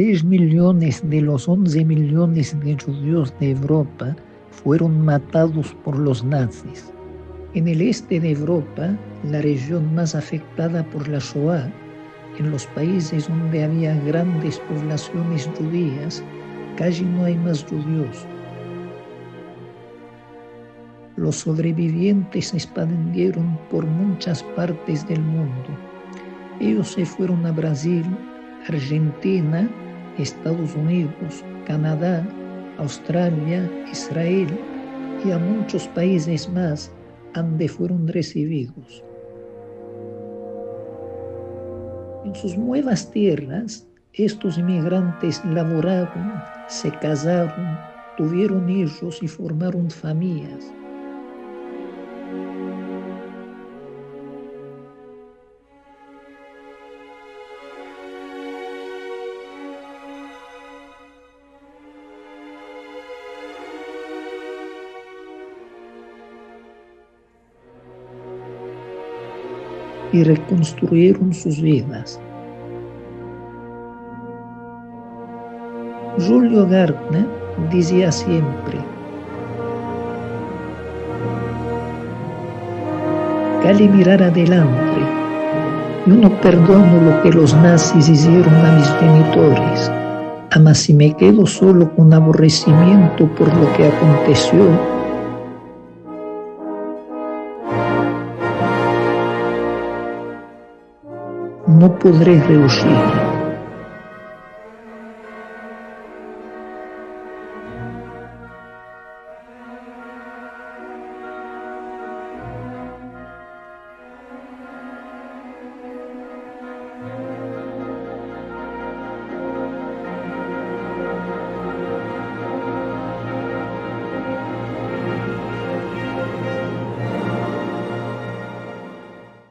6 millones de los 11 millones de judíos de Europa fueron matados por los nazis. En el este de Europa, la región más afectada por la Shoah, en los países donde había grandes poblaciones judías, casi no hay más judíos. Los sobrevivientes se expandieron por muchas partes del mundo. Ellos se fueron a Brasil, Argentina, Estados Unidos, Canadá, Australia, Israel y a muchos países más donde fueron recibidos. En sus nuevas tierras, estos inmigrantes laboraron, se casaron, tuvieron hijos y formaron familias. Y reconstruyeron sus vidas. Julio Gärtner decía siempre: "Cali mirar adelante. Yo no perdono lo que los nazis hicieron a mis genitores, mas si me quedo solo con aborrecimiento por lo que aconteció, no podré rehuir".